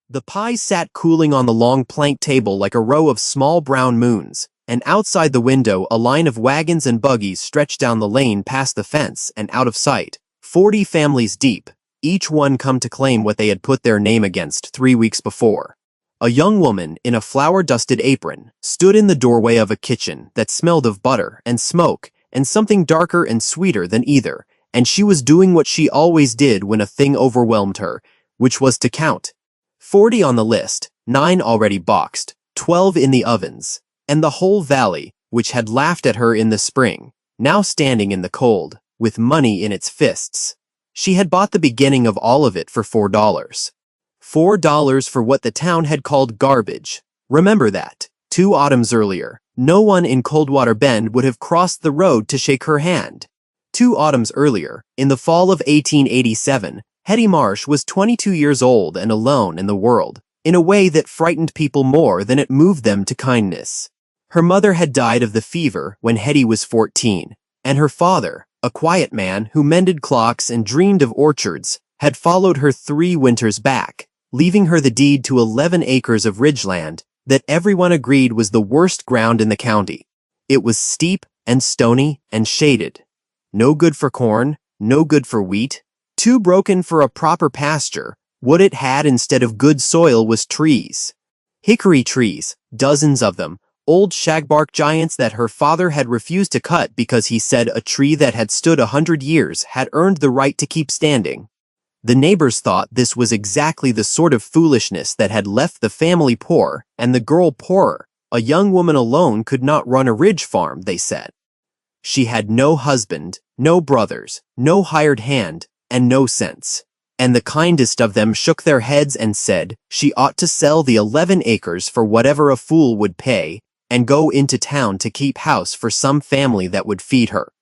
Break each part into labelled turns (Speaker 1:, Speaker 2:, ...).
Speaker 1: The pies sat cooling on the long plank table like a row of small brown moons, and outside the window a line of wagons and buggies stretched down the lane past the fence and out of sight, 40 families deep, each one come to claim what they had put their name against 3 weeks before. A young woman in a flour-dusted apron stood in the doorway of a kitchen that smelled of butter and smoke and something darker and sweeter than either, and she was doing what she always did when a thing overwhelmed her, which was to count. 40 on the list, 9 already boxed, 12 in the ovens, and the whole valley, which had laughed at her in the spring, now standing in the cold, with money in its fists. She had bought the beginning of all of it for $4. $4 for what the town had called garbage. Remember that. 2 autumns earlier, no one in Coldwater Bend would have crossed the road to shake her hand. 2 autumns earlier, in the fall of 1887, Hetty Marsh was 22 years old and alone in the world, in a way that frightened people more than it moved them to kindness. Her mother had died of the fever when Hetty was 14, and her father, a quiet man who mended clocks and dreamed of orchards, had followed her 3 winters back, leaving her the deed to 11 acres of ridgeland that everyone agreed was the worst ground in the county. It was steep and stony and shaded. No good for corn, no good for wheat, too broken for a proper pasture. What it had instead of good soil was trees. Hickory trees, dozens of them, old shagbark giants that her father had refused to cut because he said a tree that had stood 100 years had earned the right to keep standing. The neighbors thought this was exactly the sort of foolishness that had left the family poor and the girl poorer. A young woman alone could not run a ridge farm, they said. She had no husband, no brothers, no hired hand, and no sense. And the kindest of them shook their heads and said she ought to sell the 11 acres for whatever a fool would pay and go into town to keep house for some family that would feed her.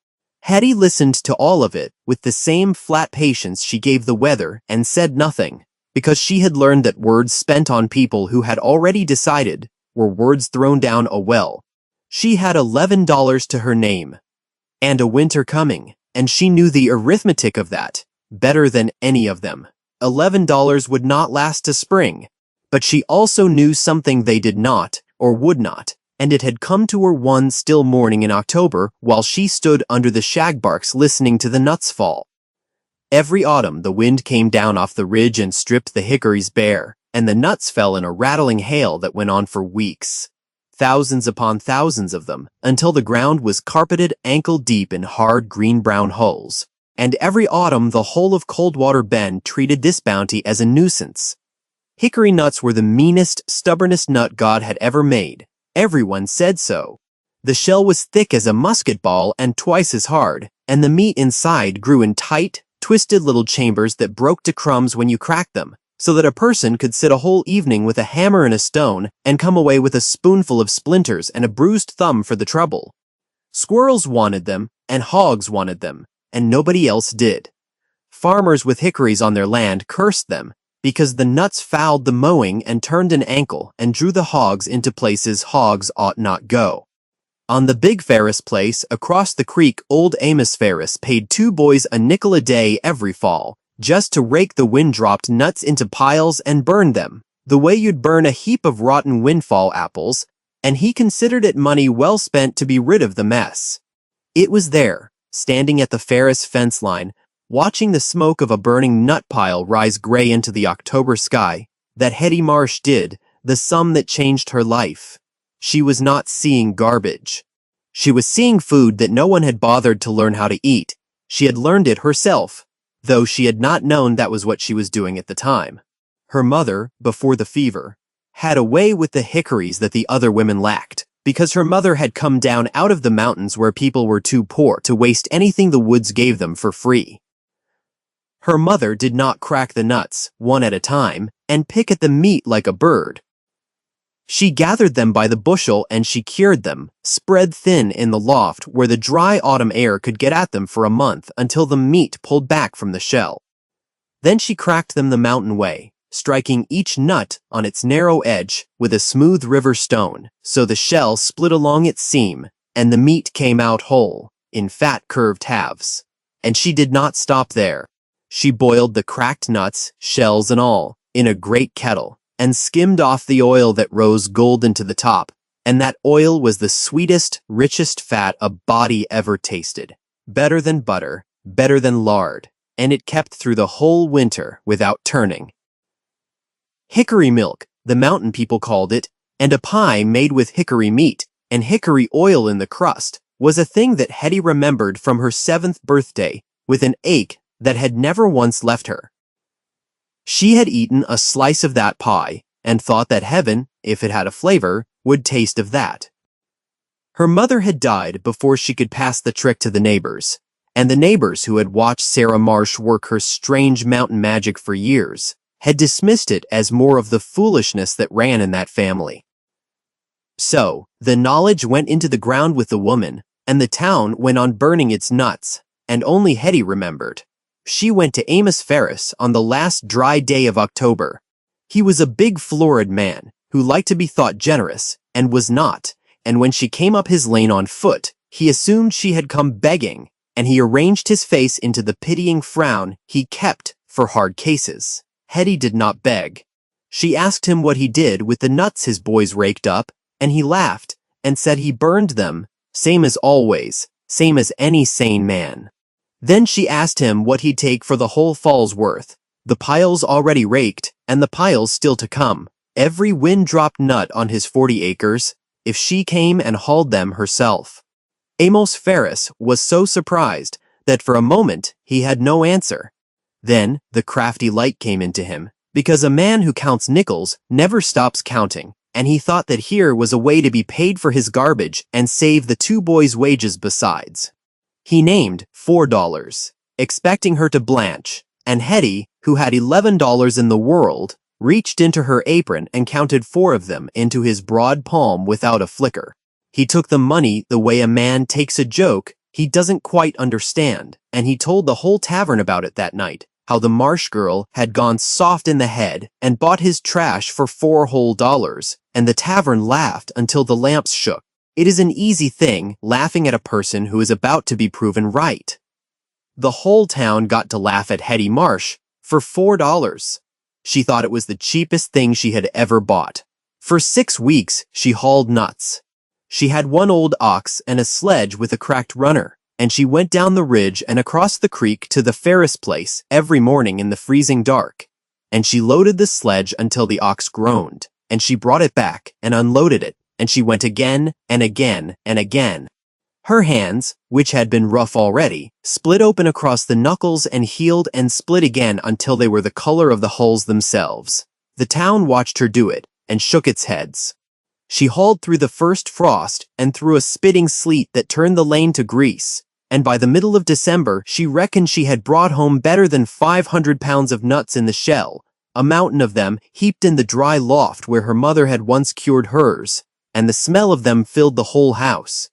Speaker 1: Hetty listened to all of it with the same flat patience she gave the weather and said nothing, because she had learned that words spent on people who had already decided were words thrown down a well. She had $11 to her name, and a winter coming, and she knew the arithmetic of that better than any of them. $11 would not last to spring, but she also knew something they did not, or would not, and it had come to her one still morning in October while she stood under the shagbarks listening to the nuts fall. Every autumn the wind came down off the ridge and stripped the hickories bare, and the nuts fell in a rattling hail that went on for weeks. Thousands upon thousands of them, until the ground was carpeted ankle-deep in hard green-brown hulls. And every autumn the whole of Coldwater Bend treated this bounty as a nuisance. Hickory nuts were the meanest, stubbornest nut God had ever made. Everyone said so. The shell was thick as a musket ball and twice as hard, and the meat inside grew in tight, twisted little chambers that broke to crumbs when you cracked them, so that a person could sit a whole evening with a hammer and a stone and come away with a spoonful of splinters and a bruised thumb for the trouble. Squirrels wanted them, and hogs wanted them, and nobody else did. Farmers with hickories on their land cursed them, because the nuts fouled the mowing and turned an ankle and drew the hogs into places hogs ought not go. On the big Ferris place across the creek, old Amos Ferris paid 2 boys a nickel a day every fall, just to rake the wind-dropped nuts into piles and burn them, the way you'd burn a heap of rotten windfall apples, and he considered it money well spent to be rid of the mess. It was there, standing at the Ferris fence line, watching the smoke of a burning nut pile rise gray into the October sky, that Hetty Marsh did the sum that changed her life. She was not seeing garbage. She was seeing food that no one had bothered to learn how to eat. She had learned it herself, though she had not known that was what she was doing at the time. Her mother, before the fever, had a way with the hickories that the other women lacked, because her mother had come down out of the mountains where people were too poor to waste anything the woods gave them for free. Her mother did not crack the nuts, one at a time, and pick at the meat like a bird. She gathered them by the bushel and she cured them, spread thin in the loft where the dry autumn air could get at them for a month until the meat pulled back from the shell. Then she cracked them the mountain way, striking each nut on its narrow edge with a smooth river stone, so the shell split along its seam, and the meat came out whole, in fat curved halves. And she did not stop there. She boiled the cracked nuts, shells and all, in a great kettle, and skimmed off the oil that rose golden to the top, and that oil was the sweetest, richest fat a body ever tasted. Better than butter, better than lard, and it kept through the whole winter without turning. Hickory milk, the mountain people called it, and a pie made with hickory meat and hickory oil in the crust was a thing that Hetty remembered from her 7th birthday with an ache that had never once left her. She had eaten a slice of that pie and thought that heaven, if it had a flavor, would taste of that. Her mother had died before she could pass the trick to the neighbors, and the neighbors who had watched Sarah Marsh work her strange mountain magic for years had dismissed it as more of the foolishness that ran in that family. So, the knowledge went into the ground with the woman, and the town went on burning its nuts, and only Hetty remembered. She went to Amos Ferris on the last dry day of October. He was a big florid man who liked to be thought generous and was not, and when she came up his lane on foot, he assumed she had come begging, and he arranged his face into the pitying frown he kept for hard cases. Hetty did not beg. She asked him what he did with the nuts his boys raked up, and he laughed and said he burned them, same as always, same as any sane man. Then she asked him what he'd take for the whole fall's worth, the piles already raked and the piles still to come, every wind-dropped nut on his 40 acres, if she came and hauled them herself. Amos Ferris was so surprised that for a moment he had no answer. Then the crafty light came into him, because a man who counts nickels never stops counting, and he thought that here was a way to be paid for his garbage and save the 2 boys' wages besides. He named $4, expecting her to blanch, and Hetty, who had $11 in the world, reached into her apron and counted 4 of them into his broad palm without a flicker. He took the money the way a man takes a joke he doesn't quite understand, and he told the whole tavern about it that night, how the Marsh girl had gone soft in the head and bought his trash for $4 whole, and the tavern laughed until the lamps shook. It is an easy thing laughing at a person who is about to be proven right. The whole town got to laugh at Hetty Marsh for $4. She thought it was the cheapest thing she had ever bought. For 6 weeks, she hauled nuts. She had 1 old ox and a sledge with a cracked runner, and she went down the ridge and across the creek to the Ferris place every morning in the freezing dark. And she loaded the sledge until the ox groaned, and she brought it back and unloaded it, and she went again and again and again. Her hands, which had been rough already, split open across the knuckles and healed and split again until they were the color of the hulls themselves. The town watched her do it and shook its heads. She hauled through the first frost and through a spitting sleet that turned the lane to grease, and by the middle of December she reckoned she had brought home better than 500 pounds of nuts in the shell, a mountain of them heaped in the dry loft where her mother had once cured hers, and the smell of them filled the whole house.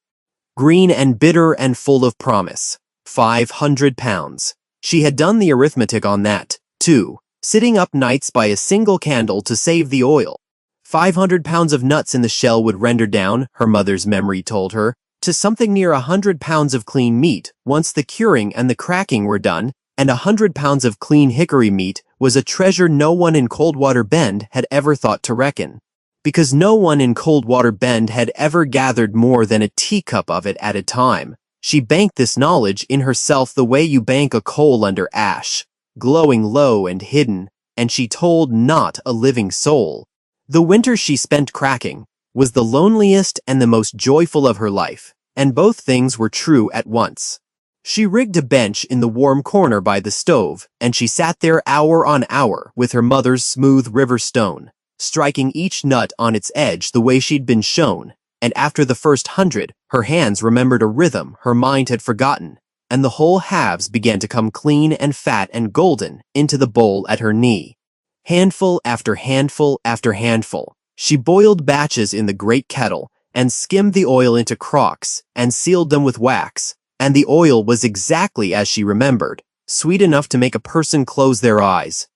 Speaker 1: Green and bitter and full of promise. 500 pounds. She had done the arithmetic on that, too, sitting up nights by a single candle to save the oil. 500 pounds of nuts in the shell would render down, her mother's memory told her, to something near 100 pounds of clean meat once the curing and the cracking were done, and 100 pounds of clean hickory meat was a treasure no one in Coldwater Bend had ever thought to reckon. Because no one in Coldwater Bend had ever gathered more than a teacup of it at a time. She banked this knowledge in herself the way you bank a coal under ash, glowing low and hidden, and she told not a living soul. The winter she spent cracking was the loneliest and the most joyful of her life, and both things were true at once. She rigged a bench in the warm corner by the stove, and she sat there hour on hour with her mother's smooth river stone, striking each nut on its edge the way she'd been shown, and after the first 100, her hands remembered a rhythm her mind had forgotten, and the whole halves began to come clean and fat and golden into the bowl at her knee. Handful after handful after handful, she boiled batches in the great kettle and skimmed the oil into crocks and sealed them with wax, and the oil was exactly as she remembered, sweet enough to make a person close their eyes.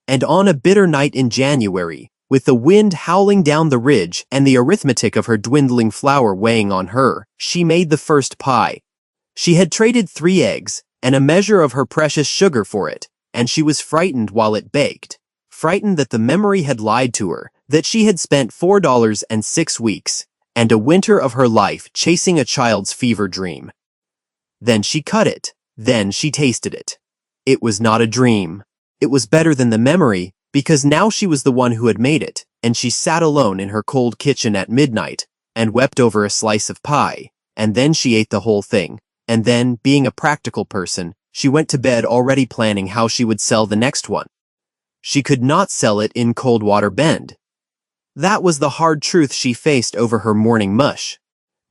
Speaker 1: And on a bitter night in January, with the wind howling down the ridge and the arithmetic of her dwindling flour weighing on her, she made the first pie. She had traded 3 eggs and a measure of her precious sugar for it, and she was frightened while it baked. frightened that the memory had lied to her, that she had spent $4.06 and a winter of her life chasing a child's fever dream. Then she cut it. Then she tasted it. It was not a dream. It was better than the memory, because now she was the one who had made it, and she sat alone in her cold kitchen at midnight and wept over a slice of pie, and then she ate the whole thing, and then, being a practical person, she went to bed already planning how she would sell the next one. She could not sell it in Coldwater Bend. That was the hard truth she faced over her morning mush.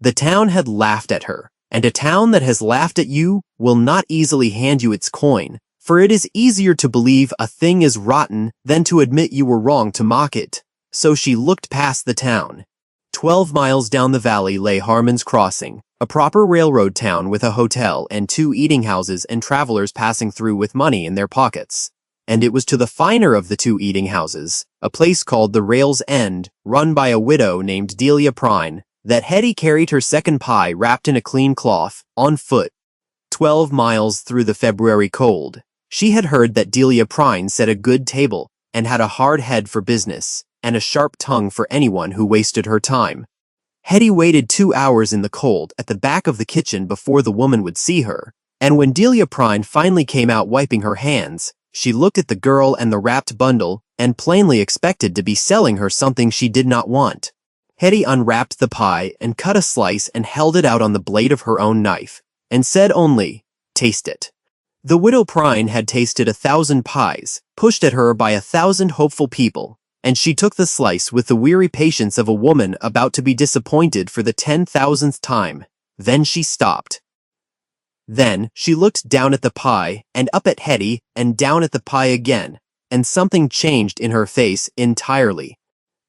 Speaker 1: The town had laughed at her, and a town that has laughed at you will not easily hand you its coin, for it is easier to believe a thing is rotten than to admit you were wrong to mock it. So she looked past the town. 12 miles down the valley lay Harmon's Crossing, a proper railroad town with a hotel and 2 eating houses and travelers passing through with money in their pockets. And it was to the finer of the 2 eating houses, a place called the Rail's End, run by a widow named Delia Prine, that Hetty carried her second pie wrapped in a clean cloth, on foot. 12 miles through the February cold. She had heard that Delia Prine set a good table and had a hard head for business and a sharp tongue for anyone who wasted her time. Hetty waited 2 hours in the cold at the back of the kitchen before the woman would see her, and when Delia Prine finally came out wiping her hands, she looked at the girl and the wrapped bundle and plainly expected to be selling her something she did not want. Hetty unwrapped the pie and cut a slice and held it out on the blade of her own knife, and said only, "Taste it." The widow Prine had tasted 1,000 pies, pushed at her by 1,000 hopeful people, and she took the slice with the weary patience of a woman about to be disappointed for the 10,000th time. Then she stopped. Then she looked down at the pie, and up at Hetty, and down at the pie again, and something changed in her face entirely.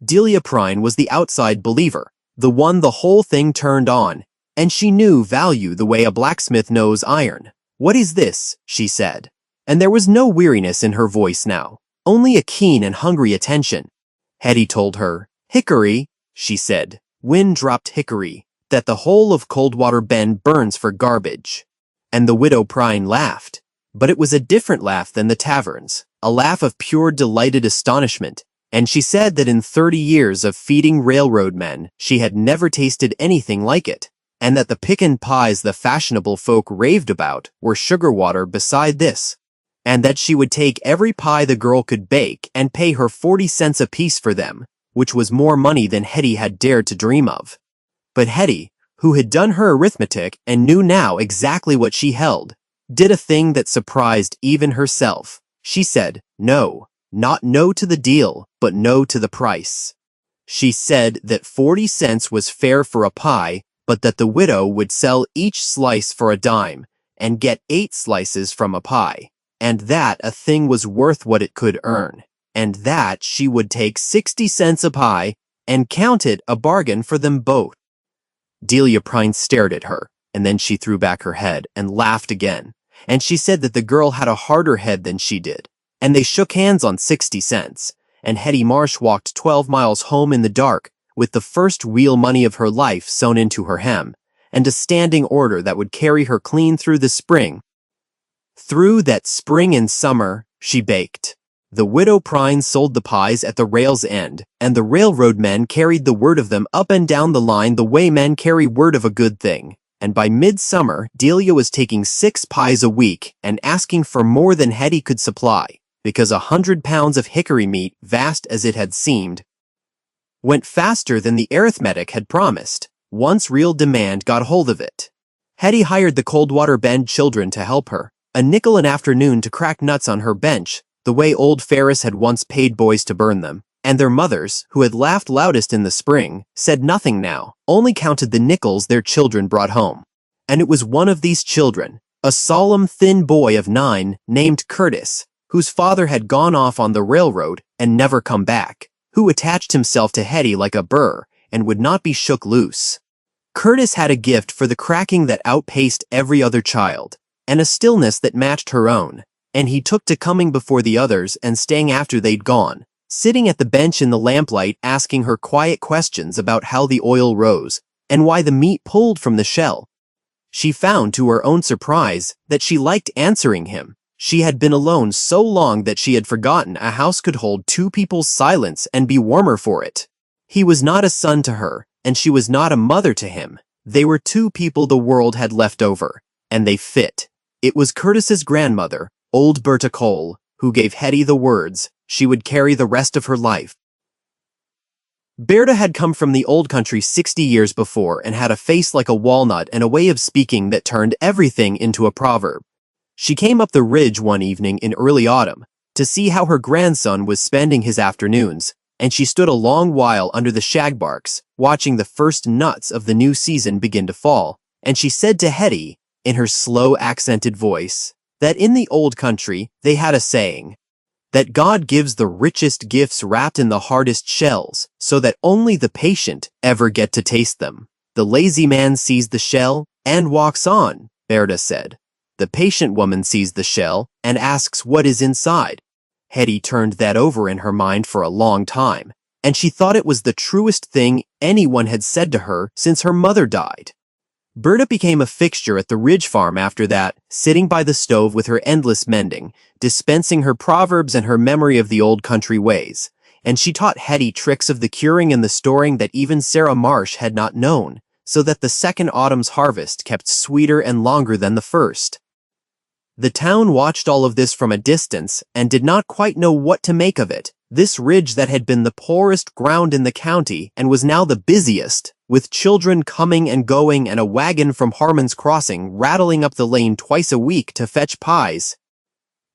Speaker 1: Delia Prine was the outside believer, the one the whole thing turned on, and she knew value the way a blacksmith knows iron. "What is this?" she said. And there was no weariness in her voice now, only a keen and hungry attention. Hetty told her, "Hickory," she said, "wind dropped Hickory, that the whole of Coldwater Bend burns for garbage." And the widow Prine laughed, but it was a different laugh than the tavern's, a laugh of pure delighted astonishment, and she said that in 30 years of feeding railroad men she had never tasted anything like it, and that the pickin' pies the fashionable folk raved about were sugar water beside this, and that she would take every pie the girl could bake and pay her 40 cents apiece for them, which was more money than Hetty had dared to dream of. But Hetty, who had done her arithmetic and knew now exactly what she held, did a thing that surprised even herself. She said, no, not no to the deal, but no to the price. She said that 40 cents was fair for a pie, but that the widow would sell each slice for a dime and get 8 slices from a pie, and that a thing was worth what it could earn, and that she would take 60 cents a pie and count it a bargain for them both. Delia Prine stared at her, and then she threw back her head and laughed again, and she said that the girl had a harder head than she did, and they shook hands on 60 cents, and Hetty Marsh walked 12 miles home in the dark with the first real money of her life sewn into her hem, and a standing order that would carry her clean through the spring. Through that spring and summer, she baked. The widow Prine sold the pies at the rail's end, and the railroad men carried the word of them up and down the line the way men carry word of a good thing. And by midsummer, Delia was taking 6 pies a week and asking for more than Hetty could supply, because 100 pounds of hickory meat, vast as it had seemed, went faster than the arithmetic had promised, once real demand got hold of it. Hetty hired the Coldwater Bend children to help her, a nickel an afternoon to crack nuts on her bench, the way old Ferris had once paid boys to burn them, and their mothers, who had laughed loudest in the spring, said nothing now, only counted the nickels their children brought home. And it was one of these children, a solemn thin boy of 9 named Curtis, whose father had gone off on the railroad and never come back, who attached himself to Hetty like a burr and would not be shook loose. Curtis had a gift for the cracking that outpaced every other child, and a stillness that matched her own, and he took to coming before the others and staying after they'd gone, sitting at the bench in the lamplight asking her quiet questions about how the oil rose and why the meat pulled from the shell. She found to her own surprise that she liked answering him. She had been alone so long that she had forgotten a house could hold two people's silence and be warmer for it. He was not a son to her, and she was not a mother to him. They were two people the world had left over, and they fit. It was Curtis's grandmother, old Berta Cole, who gave Hetty the words she would carry the rest of her life. Berta had come from the old country 60 years before and had a face like a walnut and a way of speaking that turned everything into a proverb. She came up the ridge one evening in early autumn to see how her grandson was spending his afternoons, and she stood a long while under the shagbarks, watching the first nuts of the new season begin to fall, and she said to Hetty, in her slow accented voice, that in the old country they had a saying, that God gives the richest gifts wrapped in the hardest shells, so that only the patient ever get to taste them. The lazy man sees the shell and walks on, Berta said. The patient woman sees the shell and asks what is inside. Hetty turned that over in her mind for a long time, and she thought it was the truest thing anyone had said to her since her mother died. Berta became a fixture at the Ridge farm after that, sitting by the stove with her endless mending, dispensing her proverbs and her memory of the old country ways, and she taught Hetty tricks of the curing and the storing that even Sarah Marsh had not known, so that the second autumn's harvest kept sweeter and longer than the first. The town watched all of this from a distance and did not quite know what to make of it. This ridge that had been the poorest ground in the county and was now the busiest, with children coming and going and a wagon from Harmon's Crossing rattling up the lane twice a week to fetch pies.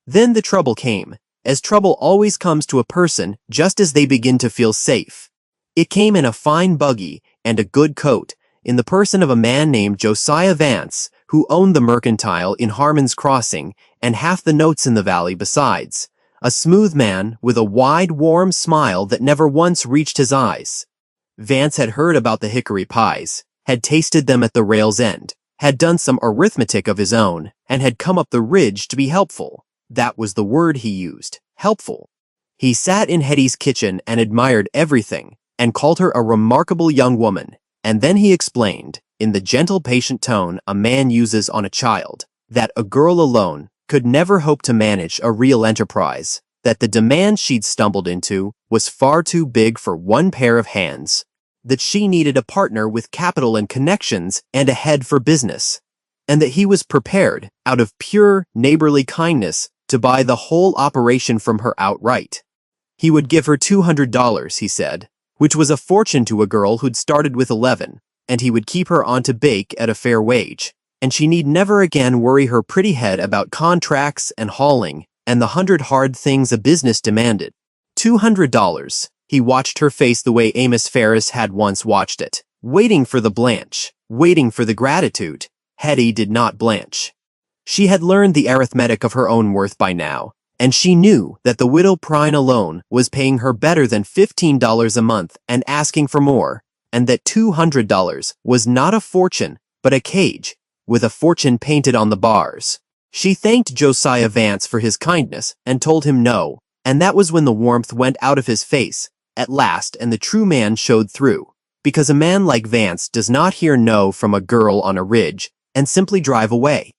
Speaker 1: Then the trouble came, as trouble always comes to a person just as they begin to feel safe. It came in a fine buggy and a good coat, in the person of a man named Josiah Vance, who owned the mercantile in Harmon's Crossing and half the notes in the valley besides. A smooth man with a wide, warm smile that never once reached his eyes. Vance had heard about the Hickory pies, had tasted them at the rail's end, had done some arithmetic of his own, and had come up the ridge to be helpful. That was the word he used, helpful. He sat in Hetty's kitchen and admired everything, and called her a remarkable young woman, and then he explained, in the gentle, patient tone a man uses on a child, that a girl alone could never hope to manage a real enterprise, that the demand she'd stumbled into was far too big for one pair of hands, that she needed a partner with capital and connections and a head for business, and that he was prepared, out of pure neighborly kindness, to buy the whole operation from her outright. He would give her $200, he said, which was a fortune to a girl who'd started with 11, and he would keep her on to bake at a fair wage, and she need never again worry her pretty head about contracts and hauling and the 100 hard things a business demanded. $200. He watched her face the way Amos Ferris had once watched it, waiting for the blanch, waiting for the gratitude. Hetty did not blanch. She had learned the arithmetic of her own worth by now, and she knew that the widow Prine alone was paying her better than $15 a month and asking for more, and that $200 was not a fortune, but a cage, with a fortune painted on the bars. She thanked Josiah Vance for his kindness and told him no, and that was when the warmth went out of his face, at last, and the true man showed through, because a man like Vance does not hear no from a girl on a ridge and simply drive away.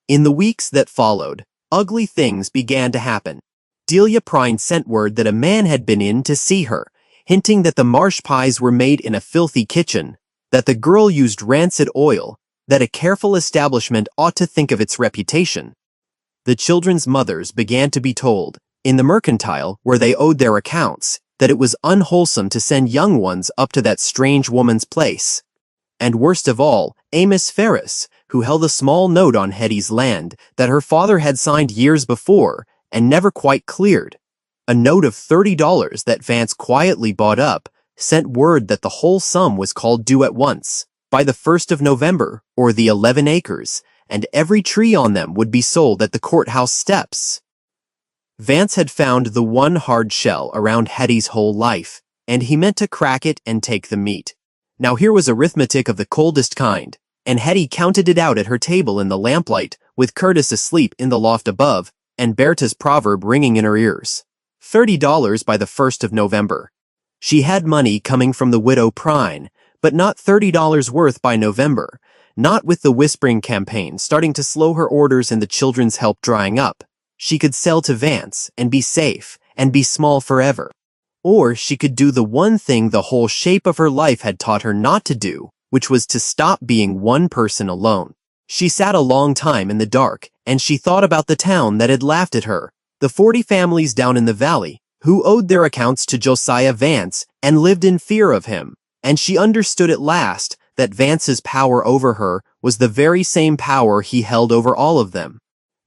Speaker 1: In the weeks that followed, ugly things began to happen. Delia Prine sent word that a man had been in to see her, hinting that the Marsh pies were made in a filthy kitchen, that the girl used rancid oil, that a careful establishment ought to think of its reputation. The children's mothers began to be told, in the mercantile where they owed their accounts, that it was unwholesome to send young ones up to that strange woman's place. And worst of all, Amos Ferris, who held a small note on Hetty's land that her father had signed years before and never quite cleared, a note of $30 that Vance quietly bought up, sent word that the whole sum was called due at once, by the 1st of November, or the 11 acres, and every tree on them would be sold at the courthouse steps. Vance had found the one hard shell around Hetty's whole life, and he meant to crack it and take the meat. Now here was arithmetic of the coldest kind, and Hetty counted it out at her table in the lamplight, with Curtis asleep in the loft above, and Berta's proverb ringing in her ears. $30 by the 1st of November. She had money coming from the widow Prine, but not $30 worth by November, not with the whispering campaign starting to slow her orders and the children's help drying up. she could sell to Vance and be safe and be small forever. Or she could do the one thing the whole shape of her life had taught her not to do, which was to stop being one person alone. She sat a long time in the dark, and she thought about the town that had laughed at her, the 40 families down in the valley, who owed their accounts to Josiah Vance and lived in fear of him. And she understood at last that Vance's power over her was the very same power he held over all of them,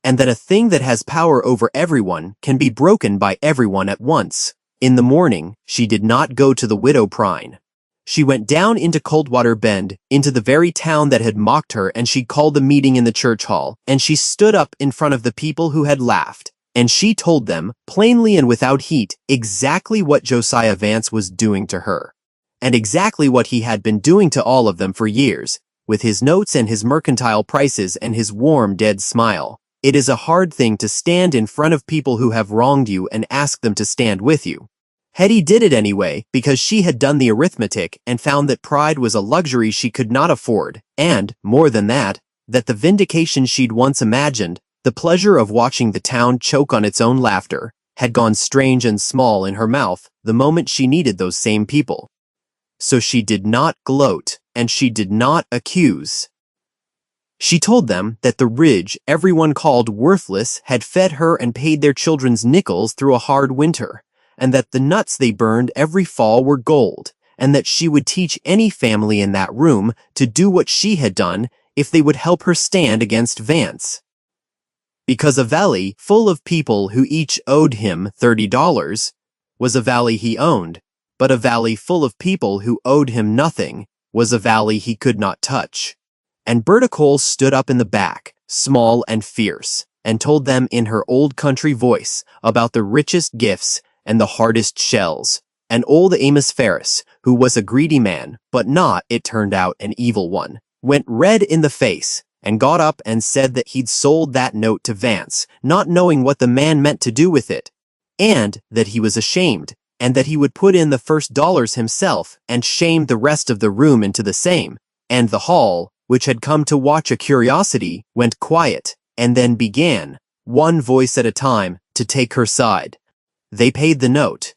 Speaker 1: and that a thing that has power over everyone can be broken by everyone at once. In the morning, she did not go to the Widow Prine. She went down into Coldwater Bend, into the very town that had mocked her, and she called a meeting in the church hall, and she stood up in front of the people who had laughed, and she told them, plainly and without heat, exactly what Josiah Vance was doing to her, and exactly what he had been doing to all of them for years, with his notes and his mercantile prices and his warm, dead smile. It is a hard thing to stand in front of people who have wronged you and ask them to stand with you. Hetty did it anyway because she had done the arithmetic and found that pride was a luxury she could not afford, and, more than that, that the vindication she'd once imagined, the pleasure of watching the town choke on its own laughter, had gone strange and small in her mouth the moment she needed those same people. So she did not gloat, and she did not accuse. She told them that the ridge everyone called worthless had fed her and paid their children's nickels through a hard winter, and that the nuts they burned every fall were gold, and that she would teach any family in that room to do what she had done if they would help her stand against Vance. Because a valley full of people who each owed him $30 was a valley he owned, but a valley full of people who owed him nothing was a valley he could not touch. And Berta Cole stood up in the back, small and fierce, and told them in her old country voice about the richest gifts and the hardest shells, and old Amos Ferris, who was a greedy man, but not, it turned out, an evil one, went red in the face, and got up and said that he'd sold that note to Vance, not knowing what the man meant to do with it, and that he was ashamed, and that he would put in the first dollars himself, and shamed the rest of the room into the same, and the hall, which had come to watch a curiosity, went quiet, and then began, one voice at a time, to take her side. They paid the note.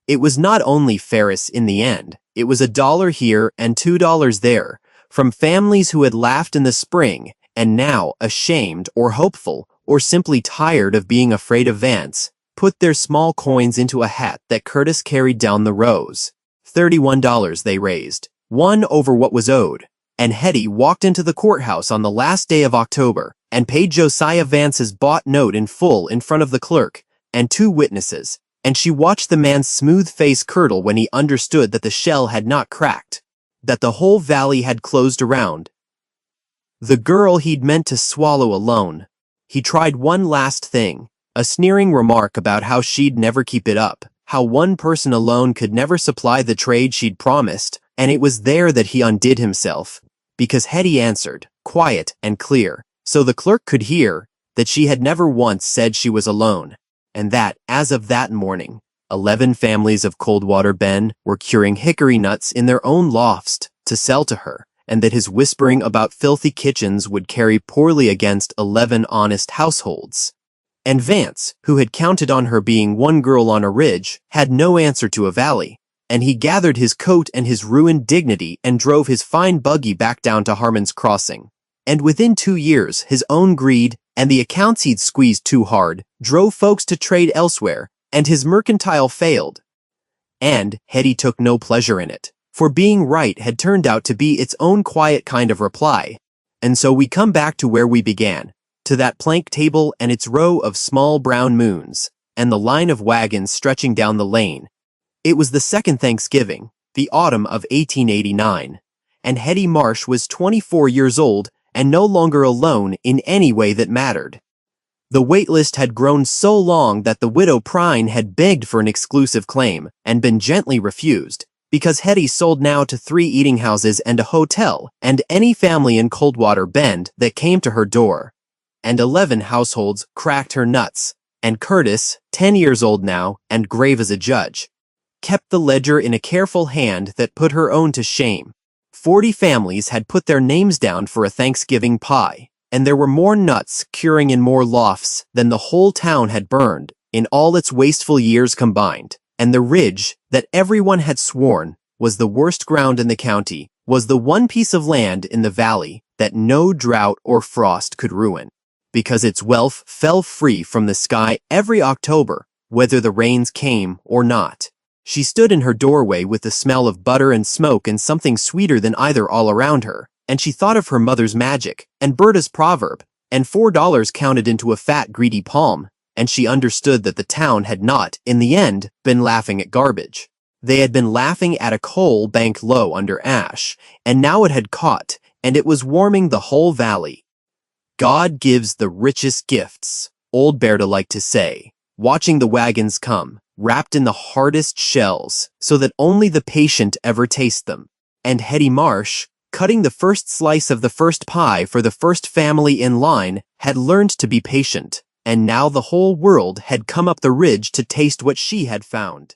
Speaker 1: It was not only Ferris in the end, it was $1 here and $2 there, from families who had laughed in the spring, and now, ashamed or hopeful, or simply tired of being afraid of Vance, put their small coins into a hat that Curtis carried down the rows. $31 they raised, one over what was owed, and Hetty walked into the courthouse on the last day of October and paid Josiah Vance's bought note in full in front of the clerk and 2 witnesses, and she watched the man's smooth face curdle when he understood that the shell had not cracked, that the whole valley had closed around the girl he'd meant to swallow alone. He tried one last thing, a sneering remark about how she'd never keep it up, how one person alone could never supply the trade she'd promised, and it was there that he undid himself, because Hetty answered, quiet and clear, so the clerk could hear, that she had never once said she was alone, and that, as of that morning, 11 families of Coldwater Bend were curing hickory nuts in their own lofts to sell to her, and that his whispering about filthy kitchens would carry poorly against 11 honest households. And Vance, who had counted on her being one girl on a ridge, had no answer to a valley, and he gathered his coat and his ruined dignity and drove his fine buggy back down to Harmon's Crossing. And within 2 years, his own greed and the accounts he'd squeezed too hard drove folks to trade elsewhere, and his mercantile failed. And Hetty took no pleasure in it, for being right had turned out to be its own quiet kind of reply. And so we come back to where we began, to that plank table and its row of small brown moons, and the line of wagons stretching down the lane. It was the second Thanksgiving, the autumn of 1889, and Hetty Marsh was 24 years old and no longer alone in any way that mattered. The waitlist had grown so long that the Widow Prine had begged for an exclusive claim and been gently refused, because Hetty sold now to 3 eating houses and a hotel and any family in Coldwater Bend that came to her door. And 11 households cracked her nuts, and Curtis, 10 years old now and grave as a judge, kept the ledger in a careful hand that put her own to shame. 40 families had put their names down for a Thanksgiving pie, and there were more nuts curing in more lofts than the whole town had burned in all its wasteful years combined. And the ridge that everyone had sworn was the worst ground in the county was the one piece of land in the valley that no drought or frost could ruin, because its wealth fell free from the sky every October, whether the rains came or not. She stood in her doorway with the smell of butter and smoke and something sweeter than either all around her, and she thought of her mother's magic, and Berta's proverb, and $4 counted into a fat, greedy palm, and she understood that the town had not, in the end, been laughing at garbage. They had been laughing at a coal banked low under ash, and now it had caught, and it was warming the whole valley. God gives the richest gifts, old Berta liked to say, watching the wagons come, wrapped in the hardest shells, so that only the patient ever taste them. And Hetty Marsh, cutting the first slice of the first pie for the first family in line, had learned to be patient, and now the whole world had come up the ridge to taste what she had found.